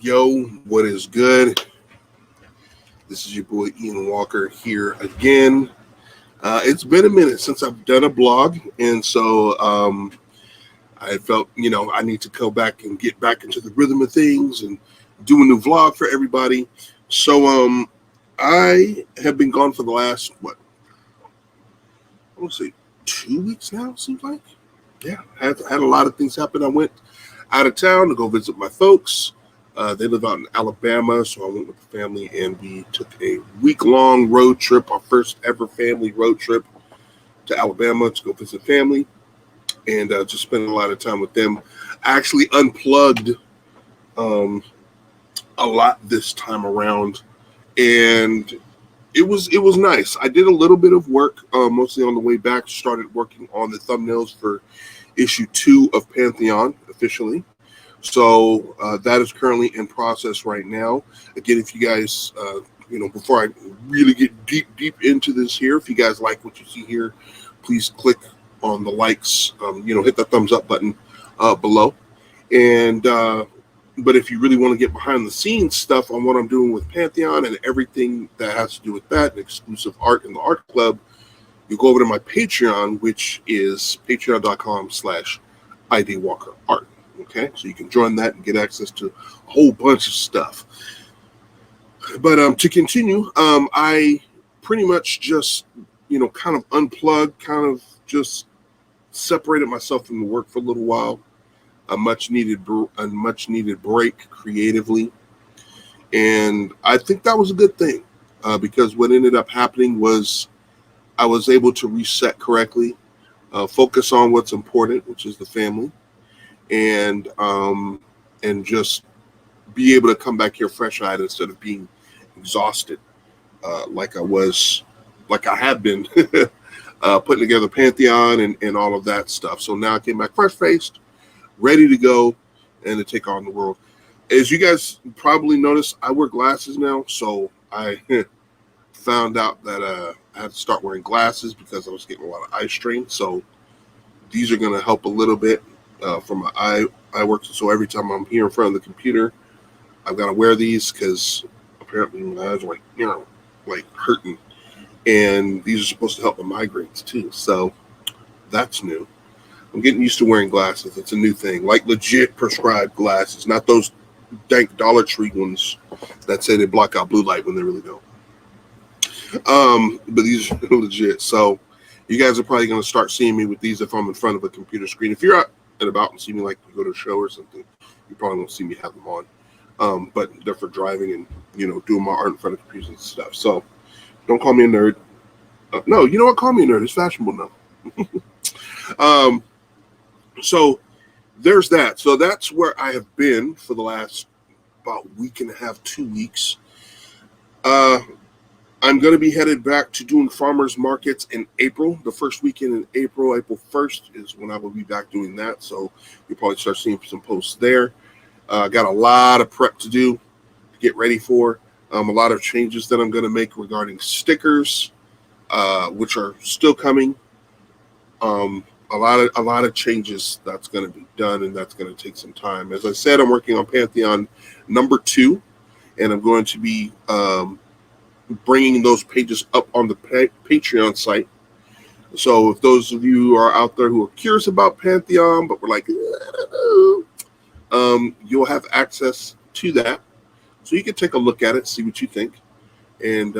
Yo, what is good? This is your boy Ian Walker here again. It's been a minute since I've done a blog, and so I felt, I need to go back and get back into the rhythm of things and do a new vlog for everybody. So I have been gone for the last, I want to say 2 weeks now, seems like. Yeah, had a lot of things happen. I went out of town to go visit my folks. They live out in Alabama, so I went with the family and we took a week-long road trip, our first ever family road trip to Alabama to go visit family and just spend a lot of time with them. I actually unplugged a lot this time around, and it was nice. I did a little bit of work, mostly on the way back. Started working on the thumbnails for issue 2 of Pantheon officially. So that is currently in process right now. Again, if you guys, before I really get deep into this here, if you guys like what you see here, please click on the likes, hit the thumbs up button below. And but if you really want to get behind the scenes stuff on what I'm doing with Pantheon and everything that has to do with that, and exclusive art in the art club, you go over to my Patreon, which is patreon.com/idwalkerart. Okay, so you can join that and get access to a whole bunch of stuff. But to continue, I pretty much just, kind of unplugged, kind of just separated myself from the work for a little while. A much needed break creatively, and I think that was a good thing because what ended up happening was I was able to reset correctly, focus on what's important, which is the family. And just be able to come back here fresh-eyed instead of being exhausted like I have been putting together Pantheon and all of that stuff. So now I came back fresh-faced, ready to go, and to take on the world. As you guys probably noticed, I wear glasses now, so I found out that I had to start wearing glasses because I was getting a lot of eye strain. So these are going to help a little bit. For my eye work, so every time I'm here in front of the computer, I've got to wear these because apparently my eyes are like hurting, and these are supposed to help with migraines too. So that's new. I'm getting used to wearing glasses. It's a new thing, like legit prescribed glasses, not those dank Dollar Tree ones that say they block out blue light when they really don't. But these are legit. So you guys are probably going to start seeing me with these if I'm in front of a computer screen. If you're out and about and see me like you go to a show or something, you probably won't see me have them on. But they're for driving and doing my art in front of computers and stuff. So don't call me a nerd. No, you know what? Call me a nerd. It's fashionable now. So there's that. So that's where I have been for the last about week and a half, 2 weeks. I'm going to be headed back to doing farmers markets in April. The first weekend in April 1st, is when I will be back doing that. So you'll probably start seeing some posts there. Got a lot of prep to do to get ready for. A lot of changes that I'm going to make regarding stickers, which are still coming. A lot of changes that's going to be done, and that's going to take some time. As I said, I'm working on Pantheon number 2, and I'm going to be bringing those pages up on the Patreon site. So if those of you are out there who are curious about Pantheon, but we're like, you'll have access to that. So you can take a look at it, see what you think. And,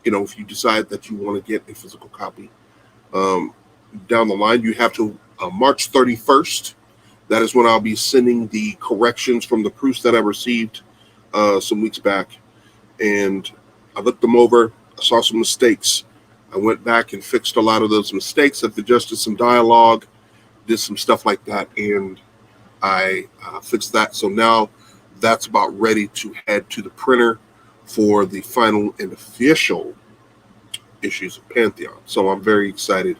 if you decide that you want to get a physical copy down the line, you have to March 31st. That is when I'll be sending the corrections from the proofs that I received some weeks back. And I looked them over. I saw some mistakes. I went back and fixed a lot of those mistakes. I've adjusted some dialogue, did some stuff like that, and I fixed that. So now that's about ready to head to the printer for the final and official issues of Pantheon. So I'm very excited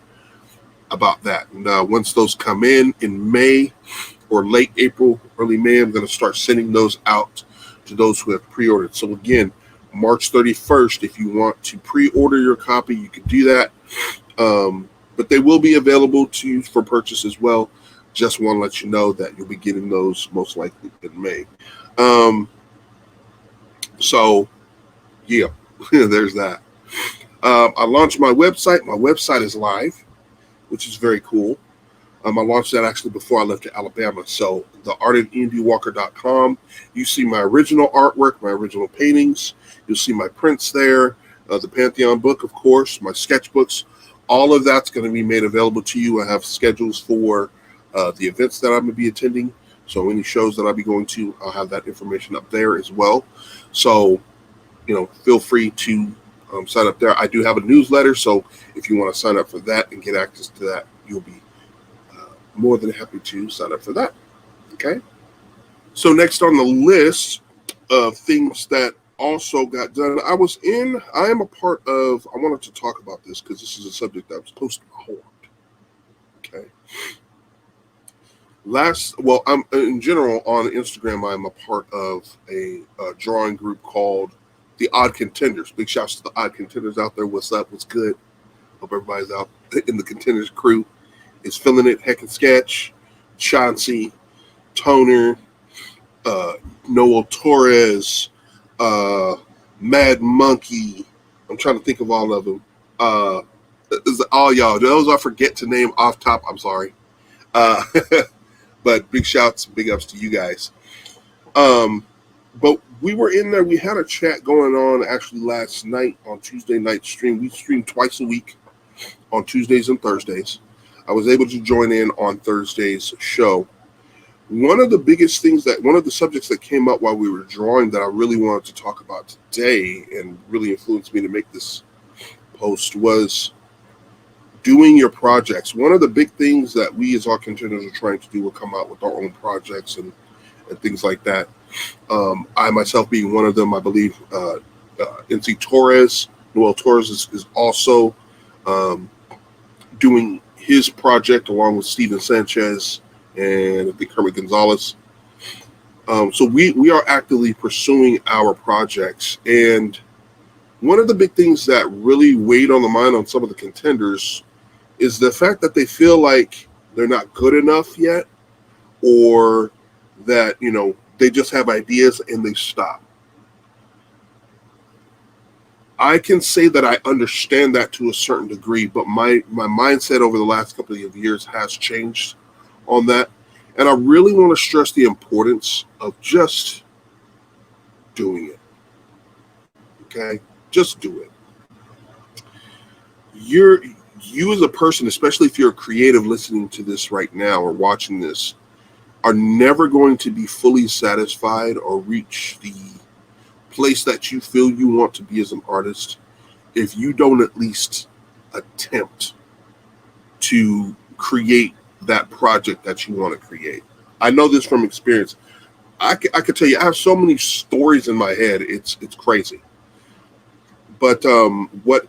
about that. And once those come in May or late April, early May, I'm going to start sending those out to those who have pre-ordered. So again, March 31st, if you want to pre-order your copy, you can do that. But they will be available to you for purchase as well. But March 31st, if you want to pre-order your copy, you can do that. If you want to pre-order your copy, you can do that. But they will be available to you for purchase as well. But Just want to let you know that you'll be getting those most likely in May. Um, so, yeah, there's that. I launched my website. My website is live, which is very cool. I launched that actually before I left to Alabama. So theartofandywalker.com. You see my original artwork, my original paintings. You'll see my prints there, the Pantheon book, of course, my sketchbooks. All of that's going to be made available to you. I have schedules for the events that I'm going to be attending. So any shows that I'll be going to, I'll have that information up there as well. So, feel free to sign up there. I do have a newsletter. So if you want to sign up for that and get access to that, you'll be more than happy to sign up for that. Okay. So next on the list of things that also got done, I am a part of, I wanted to talk about this because this is a subject that was close to my heart. Okay. I'm in general on Instagram, I'm a part of a drawing group called the Odd Contenders. Big shouts to the Odd Contenders out there. What's up? What's good? Hope everybody's out in the Contenders crew is feeling it. Heck and Sketch, Chauncey, Toner, Noel Torres, Mad Monkey. I'm trying to think of all of them. All y'all. Those I forget to name off top. I'm sorry. But big shouts, big ups to you guys. But we were in there. We had a chat going on actually last night on Tuesday night stream. We stream twice a week on Tuesdays and Thursdays. I was able to join in on Thursday's show. One of the subjects that came up while we were drawing that I really wanted to talk about today and really influenced me to make this post was doing your projects. One of the big things that we as art contenders are trying to do will come out with our own projects and things like that. I myself being one of them, I believe NC Torres, Noel Torres is also doing his project along with Steven Sanchez and I think Herman Gonzalez. So we are actively pursuing our projects. And one of the big things that really weighed on the mind on some of the contenders is the fact that they feel like they're not good enough yet, or that, they just have ideas and they stop. I can say that I understand that to a certain degree, but my mindset over the last couple of years has changed on that. And I really want to stress the importance of just doing it. Okay? Just do it. You as a person, especially if you're a creative listening to this right now or watching this, are never going to be fully satisfied or reach the place that you feel you want to be as an artist if you don't at least attempt to create that project that you want to create. I know this from experience. I could tell you, I have so many stories in my head. It's crazy. But what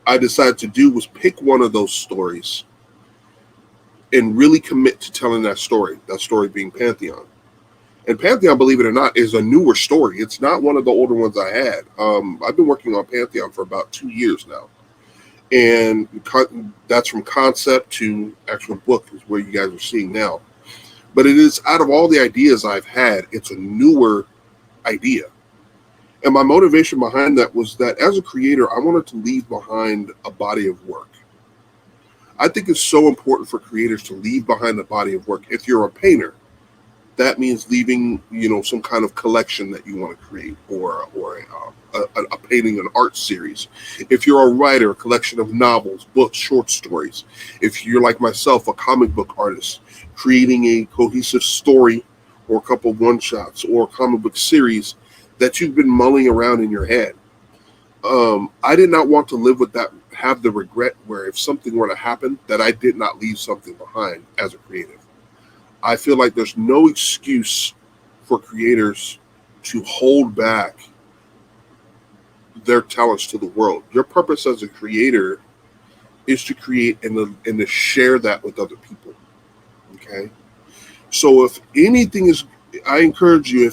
I decided to do was pick one of those stories and really commit to telling that story being Pantheon. And Pantheon, believe it or not, is a newer story. It's not one of the older ones I had. I've been working on Pantheon for about 2 years now. And that's from concept to actual book is where you guys are seeing now. But it is, out of all the ideas I've had, it's a newer idea. And my motivation behind that was that as a creator, I wanted to leave behind a body of work. I think it's so important for creators to leave behind a body of work. If you're a painter, that means leaving, some kind of collection that you want to create, or a painting, an art series. If you're a writer, a collection of novels, books, short stories. If you're like myself, a comic book artist, creating a cohesive story or a couple of one-shots or a comic book series that you've been mulling around in your head. I did not want to have the regret where if something were to happen that I did not leave something behind as a creative. I feel like there's no excuse for creators to hold back their talents to the world. Your purpose as a creator is to create and to share that with other people. Okay? So if anything is, I encourage you,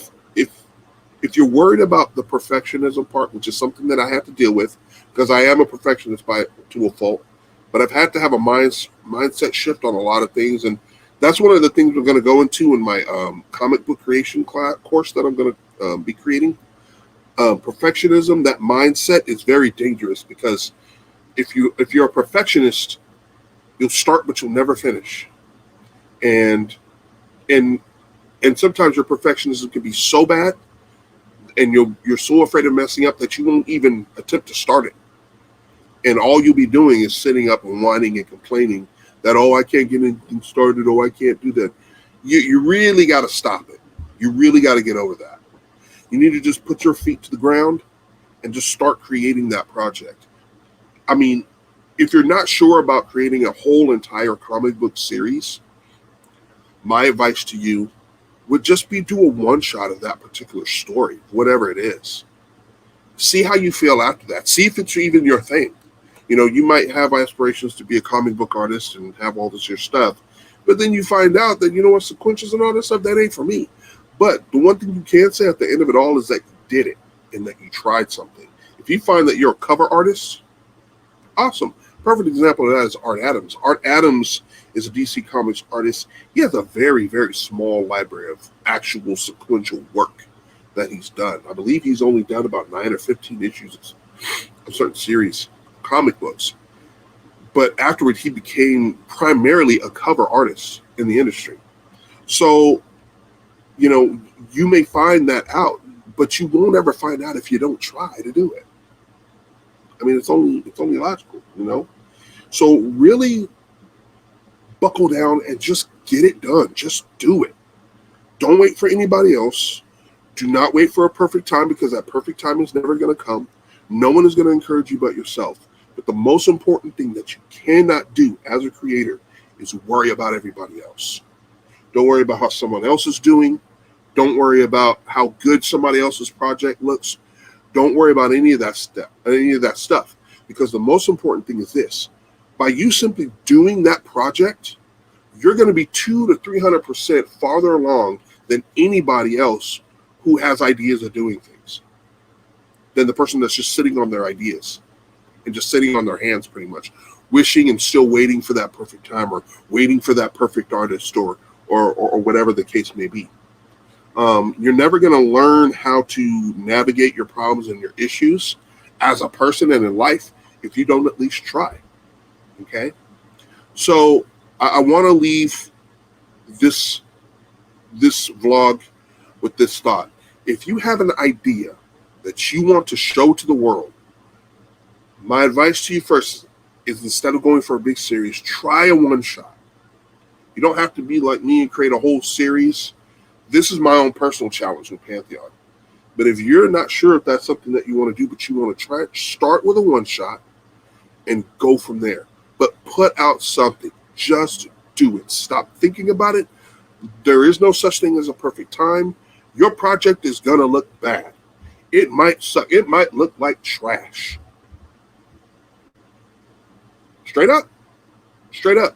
if you're worried about the perfectionism part, which is something that I have to deal with, because I am a perfectionist to a fault, but I've had to have a mindset shift on a lot of things, and That's one of the things we're going to go into in my comic book creation course that I'm going to be creating. Perfectionism, that mindset is very dangerous, because if you're a perfectionist, you'll start but you'll never finish. And and and sometimes your perfectionism can be so bad, and you're so afraid of messing up that you won't even attempt to start it. And all you'll be doing is sitting up and whining and complaining that, oh, I can't get anything started, oh, I can't do that. You really got to stop it. You really got to get over that. You need to just put your feet to the ground and just start creating that project. I mean, if you're not sure about creating a whole entire comic book series, my advice to you would just be do a one shot of that particular story, whatever it is. See how you feel after that. See if it's even your thing. You might have aspirations to be a comic book artist and have all this your stuff, but then you find out that, what, sequentials and all this stuff, that ain't for me. But the one thing you can say at the end of it all is that you did it and that you tried something. If you find that you're a cover artist, awesome. Perfect example of that is Art Adams. Art Adams is a DC Comics artist. He has a very, very small library of actual sequential work that he's done. I believe he's only done about 9 or 15 issues of certain series, comic books. But afterward, he became primarily a cover artist in the industry. So, you may find that out, but you won't ever find out if you don't try to do it. I mean, it's only logical, So really buckle down and just get it done. Just do it. Don't wait for anybody else. Do not wait for a perfect time, because that perfect time is never going to come. No one is going to encourage you but yourself. But the most important thing that you cannot do as a creator is worry about everybody else. Don't worry about how someone else is doing. Don't worry about how good somebody else's project looks. Don't worry about any of that stuff, because the most important thing is this. By you simply doing that project, you're going to be 200 to 300% farther along than anybody else who has ideas of doing things, than the person that's just sitting on their ideas and just sitting on their hands, pretty much, wishing and still waiting for that perfect time, or waiting for that perfect artist, or whatever the case may be. You're never going to learn how to navigate your problems and your issues as a person and in life if you don't at least try. Okay? So I want to leave this vlog with this thought. If you have an idea that you want to show to the world, my advice to you first is, instead of going for a big series, try a one shot. You don't have to be like me and create a whole series. This is my own personal challenge with Pantheon. But if you're not sure if that's something that you want to do, but you want to try it, start with a one shot and go from there. But put out something. Just do it. Stop thinking about it. There is no such thing as a perfect time. Your project is going to look bad. It might suck. It might look like trash. Straight up. Straight up.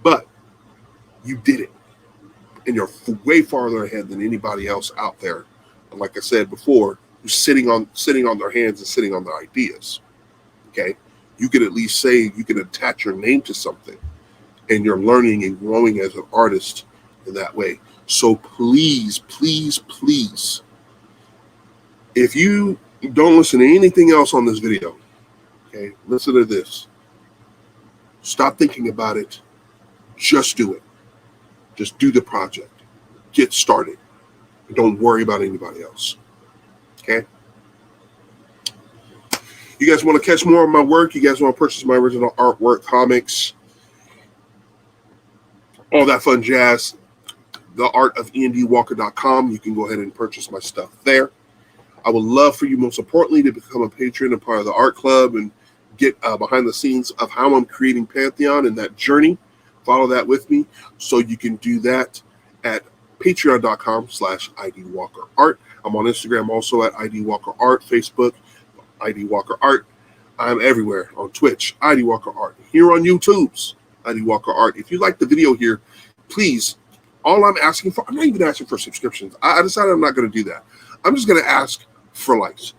But you did it. And you're way farther ahead than anybody else out there. And like I said before, who's sitting on their hands and sitting on their ideas. Okay? You could at least say, you can attach your name to something, and you're learning and growing as an artist in that way. So please, please, please, if you don't listen to anything else on this video, okay, listen to this. Stop thinking about it. Just do it. Just do the project. Get started. And don't worry about anybody else. Okay? You guys want to catch more of my work? You guys want to purchase my original artwork, comics, all that fun jazz? theartofendwalker.com. You can go ahead and purchase my stuff there. I would love for you, most importantly, to become a patron and part of the art club and get behind the scenes of how I'm creating Pantheon and that journey. Follow that with me. So you can do that at patreon.com/IDWalkerArt. I'm on Instagram also at IDWalkerArt, Facebook, IDWalkerArt. I'm everywhere on Twitch, IDWalkerArt. Here on YouTube's IDWalkerArt. If you like the video here, please, all I'm asking for, I'm not even asking for subscriptions. I decided I'm not going to do that. I'm just going to ask for likes.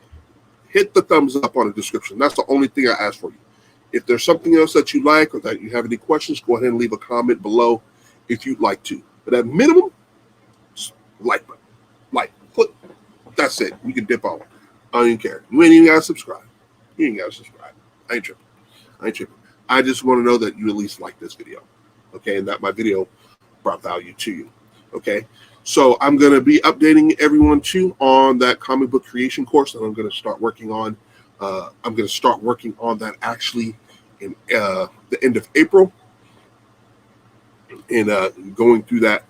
Hit the thumbs up on the description. That's the only thing I ask for you. If there's something else that you like or that you have any questions, go ahead and leave a comment below, if you'd like to. But at minimum, like button. Like, click. That's it. You can dip on. I don't even care. You ain't even got to subscribe. You ain't got to subscribe. I ain't tripping. I just want to know that you at least like this video. Okay, and that my video brought value to you. Okay, so I'm going to be updating everyone too on that comic book creation course that I'm going to start working on. I'm going to start working on that actually in the end of April, and going through that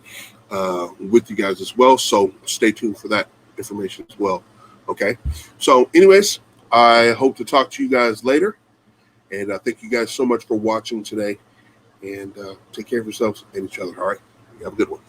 with you guys as well. So stay tuned for that information as well. Okay, so anyways, I hope to talk to you guys later, and thank you guys so much for watching today, and take care of yourselves and each other. All right, you have a good one.